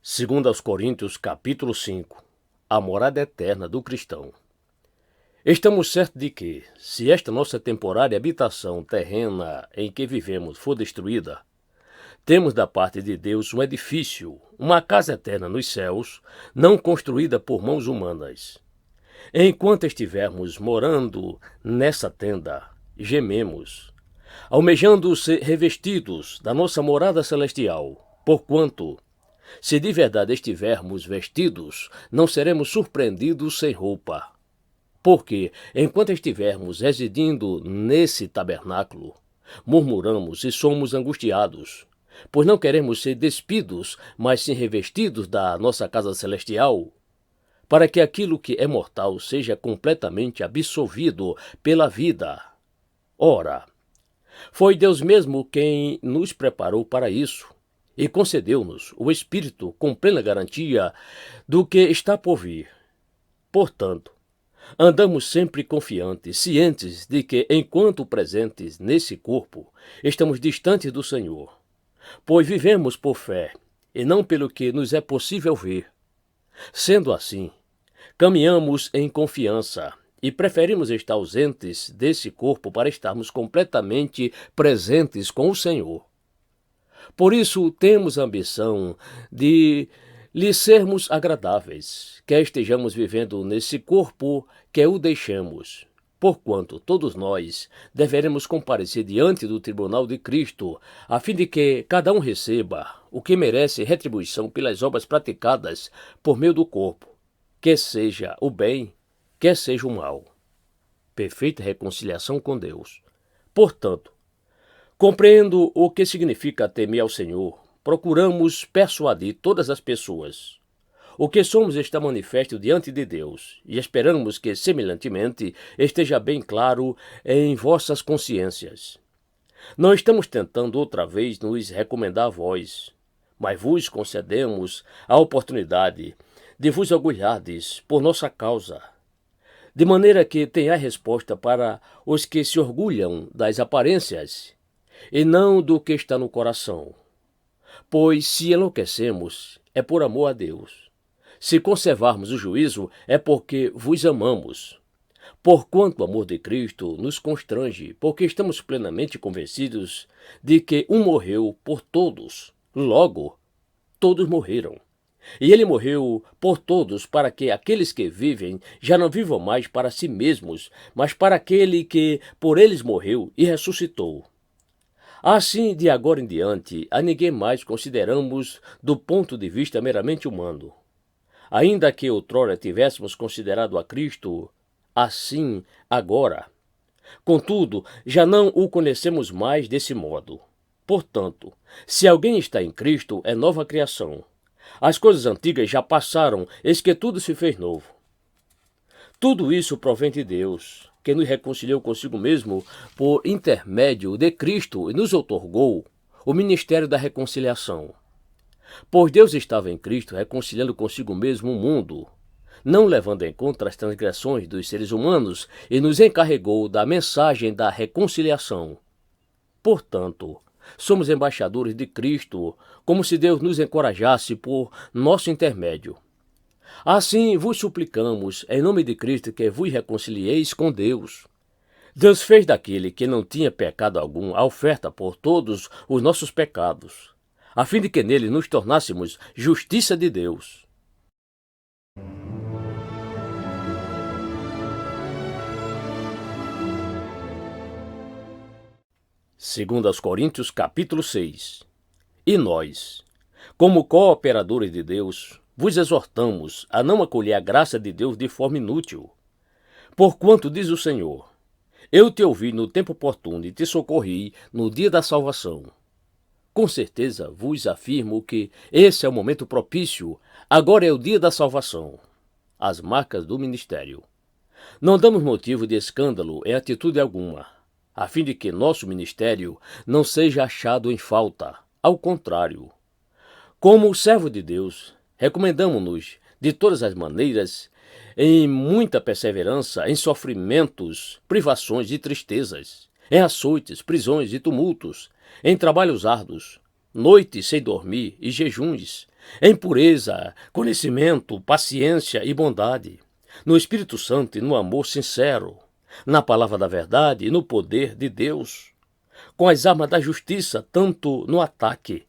Segundo aos Coríntios, capítulo 5, a morada eterna do cristão. Estamos certos de que, se esta nossa temporária habitação terrena em que vivemos for destruída, temos da parte de Deus um edifício, uma casa eterna nos céus, não construída por mãos humanas. Enquanto estivermos morando nessa tenda, gememos, almejando ser revestidos da nossa morada celestial, porquanto, se de verdade estivermos vestidos, não seremos surpreendidos sem roupa. Porque, enquanto estivermos residindo nesse tabernáculo, murmuramos e somos angustiados, pois não queremos ser despidos, mas sim revestidos da nossa casa celestial, para que aquilo que é mortal seja completamente absolvido pela vida. Ora, foi Deus mesmo quem nos preparou para isso, e concedeu-nos o Espírito com plena garantia do que está por vir. Portanto, andamos sempre confiantes, cientes de que, enquanto presentes nesse corpo, estamos distantes do Senhor, pois vivemos por fé, e não pelo que nos é possível ver. Sendo assim, caminhamos em confiança e preferimos estar ausentes desse corpo para estarmos completamente presentes com o Senhor. Por isso, temos a ambição de lhe sermos agradáveis, quer estejamos vivendo nesse corpo, quer o deixemos. Porquanto todos nós deveremos comparecer diante do tribunal de Cristo, a fim de que cada um receba o que merece retribuição pelas obras praticadas por meio do corpo, quer seja o bem, quer seja o mal. Perfeita reconciliação com Deus. Portanto, compreendo o que significa temer ao Senhor, procuramos persuadir todas as pessoas. O que somos está manifesto diante de Deus, e esperamos que, semelhantemente, esteja bem claro em vossas consciências. Não estamos tentando outra vez nos recomendar a vós, mas vos concedemos a oportunidade de vos orgulhardes por nossa causa, de maneira que tenhais resposta para os que se orgulham das aparências, e não do que está no coração. Pois se enlouquecemos, é por amor a Deus. Se conservarmos o juízo, é porque vos amamos. Porquanto o amor de Cristo nos constrange, porque estamos plenamente convencidos de que um morreu por todos, logo, todos morreram. E ele morreu por todos para que aqueles que vivem já não vivam mais para si mesmos, mas para aquele que por eles morreu e ressuscitou. Assim, de agora em diante, a ninguém mais consideramos do ponto de vista meramente humano. Ainda que outrora tivéssemos considerado a Cristo, assim agora. Contudo, já não o conhecemos mais desse modo. Portanto, se alguém está em Cristo, é nova criação. As coisas antigas já passaram, eis que tudo se fez novo. Tudo isso provém de Deus, que nos reconciliou consigo mesmo por intermédio de Cristo e nos outorgou o ministério da reconciliação. Pois Deus estava em Cristo reconciliando consigo mesmo o mundo, não levando em conta as transgressões dos seres humanos, e nos encarregou da mensagem da reconciliação. Portanto, somos embaixadores de Cristo, como se Deus nos encorajasse por nosso intermédio. Assim vos suplicamos, em nome de Cristo, que vos reconcilieis com Deus. Deus fez daquele que não tinha pecado algum a oferta por todos os nossos pecados, a fim de que nele nos tornássemos justiça de Deus. Segundo aos Coríntios, capítulo 6. E nós, como cooperadores de Deus, vos exortamos a não acolher a graça de Deus de forma inútil. Porquanto, diz o Senhor, eu te ouvi no tempo oportuno e te socorri no dia da salvação. Com certeza vos afirmo que esse é o momento propício, agora é o dia da salvação. As marcas do ministério. Não damos motivo de escândalo em atitude alguma, a fim de que nosso ministério não seja achado em falta. Ao contrário, como servo de Deus, recomendamo-nos, de todas as maneiras, em muita perseverança, em sofrimentos, privações e tristezas, em açoites, prisões e tumultos, em trabalhos árduos, noites sem dormir e jejuns, em pureza, conhecimento, paciência e bondade, no Espírito Santo e no amor sincero, na palavra da verdade e no poder de Deus, com as armas da justiça, tanto no ataque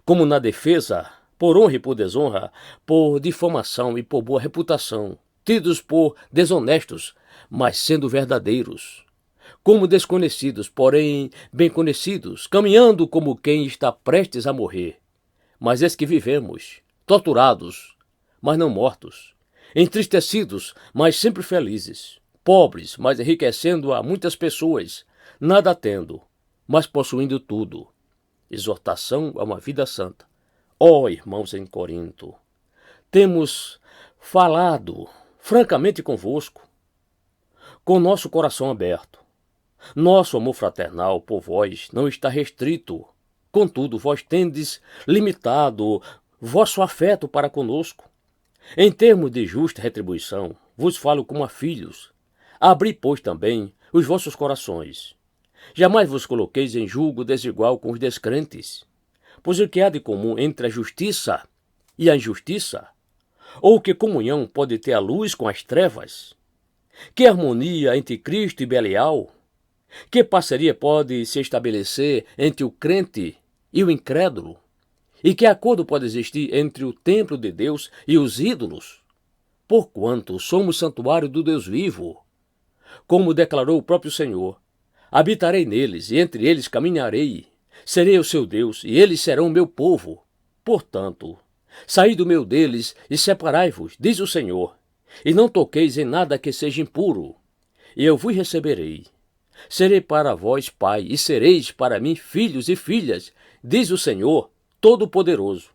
como na defesa, por honra e por desonra, por difamação e por boa reputação, tidos por desonestos, mas sendo verdadeiros, como desconhecidos, porém bem conhecidos, caminhando como quem está prestes a morrer. Mas eis que vivemos, torturados, mas não mortos, entristecidos, mas sempre felizes, pobres, mas enriquecendo a muitas pessoas, nada tendo, mas possuindo tudo. Exortação a uma vida santa. Ó irmãos em Corinto, temos falado francamente convosco, com nosso coração aberto. Nosso amor fraternal por vós não está restrito. Contudo, vós tendes limitado vosso afeto para conosco. Em termos de justa retribuição, vos falo como a filhos. Abri, pois, também os vossos corações. Jamais vos coloqueis em julgo desigual com os descrentes. Pois o que há de comum entre a justiça e a injustiça? Ou que comunhão pode ter a luz com as trevas? Que harmonia entre Cristo e Belial? Que parceria pode se estabelecer entre o crente e o incrédulo? E que acordo pode existir entre o templo de Deus e os ídolos? Porquanto somos santuário do Deus vivo. Como declarou o próprio Senhor, habitarei neles e entre eles caminharei. Serei o seu Deus e eles serão o meu povo. Portanto, saí do meio deles e separai-vos, diz o Senhor, e não toqueis em nada que seja impuro, e eu vos receberei. Serei para vós pai, e sereis para mim filhos e filhas, diz o Senhor Todo-Poderoso.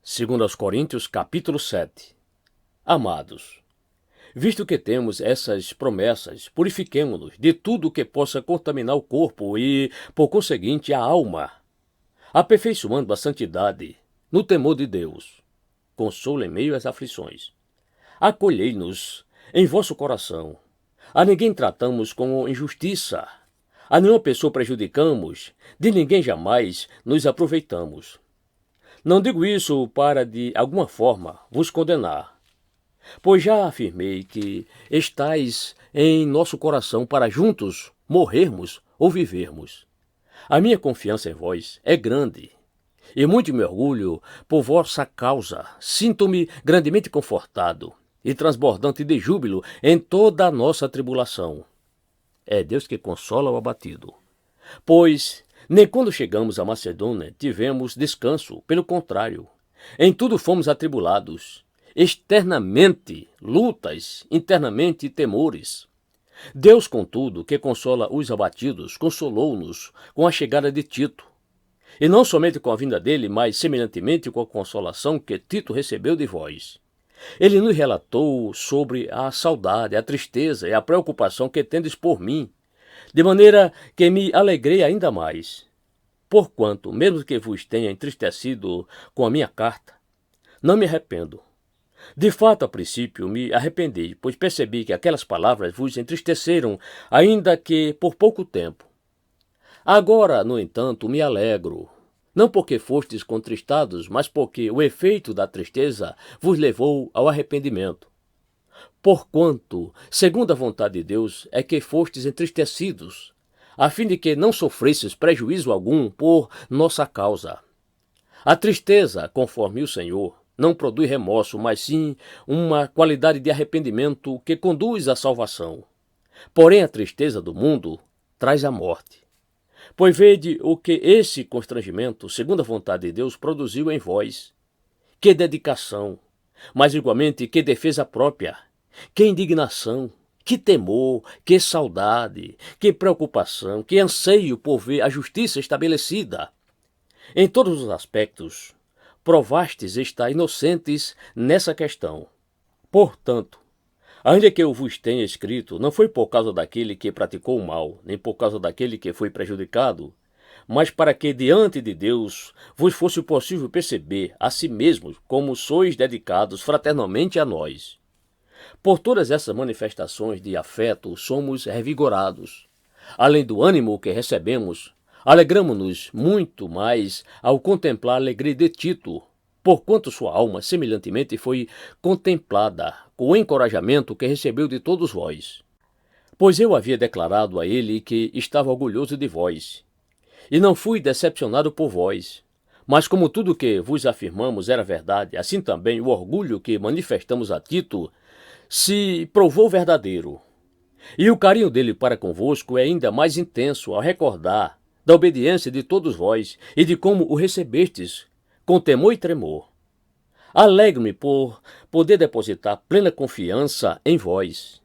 Segundo aos Coríntios, capítulo 7. Amados, visto que temos essas promessas, purifiquemo-nos de tudo que possa contaminar o corpo e, por conseguinte, a alma, aperfeiçoando a santidade no temor de Deus. Consolo em meio às aflições. Acolhei-nos em vosso coração. A ninguém tratamos com injustiça. A nenhuma pessoa prejudicamos. De ninguém jamais nos aproveitamos. Não digo isso para, de alguma forma, vos condenar, pois já afirmei que estais em nosso coração para juntos morrermos ou vivermos. A minha confiança em vós é grande, e muito me orgulho por vossa causa. Sinto-me grandemente confortado e transbordante de júbilo em toda a nossa tribulação. É Deus que consola o abatido. Pois nem quando chegamos a Macedônia tivemos descanso, pelo contrário, em tudo fomos atribulados, externamente lutas, internamente temores. Deus, contudo, que consola os abatidos, consolou-nos com a chegada de Tito, e não somente com a vinda dele, mas semelhantemente com a consolação que Tito recebeu de vós. Ele nos relatou sobre a saudade, a tristeza e a preocupação que tendes por mim, de maneira que me alegrei ainda mais. Porquanto, mesmo que vos tenha entristecido com a minha carta, não me arrependo. De fato, a princípio, me arrependi, pois percebi que aquelas palavras vos entristeceram, ainda que por pouco tempo. Agora, no entanto, me alegro, não porque fostes contristados, mas porque o efeito da tristeza vos levou ao arrependimento. Porquanto, segundo a vontade de Deus, é que fostes entristecidos, a fim de que não sofresses prejuízo algum por nossa causa. A tristeza, conforme o Senhor, não produz remorso, mas sim uma qualidade de arrependimento que conduz à salvação. Porém, a tristeza do mundo traz a morte. Pois vede o que esse constrangimento, segundo a vontade de Deus, produziu em vós. Que dedicação, mas igualmente que defesa própria, que indignação, que temor, que saudade, que preocupação, que anseio por ver a justiça estabelecida. Em todos os aspectos, provastes estar inocentes nessa questão. Portanto, ainda que eu vos tenha escrito, não foi por causa daquele que praticou o mal, nem por causa daquele que foi prejudicado, mas para que diante de Deus vos fosse possível perceber a si mesmos como sois dedicados fraternalmente a nós. Por todas essas manifestações de afeto, somos revigorados. Além do ânimo que recebemos, alegramo-nos muito mais ao contemplar a alegria de Tito, porquanto sua alma semelhantemente foi contemplada com o encorajamento que recebeu de todos vós. Pois eu havia declarado a ele que estava orgulhoso de vós, e não fui decepcionado por vós. Mas como tudo que vos afirmamos era verdade, assim também o orgulho que manifestamos a Tito se provou verdadeiro. E o carinho dele para convosco é ainda mais intenso ao recordar da obediência de todos vós e de como o recebestes com temor e tremor. Alegro-me por poder depositar plena confiança em vós.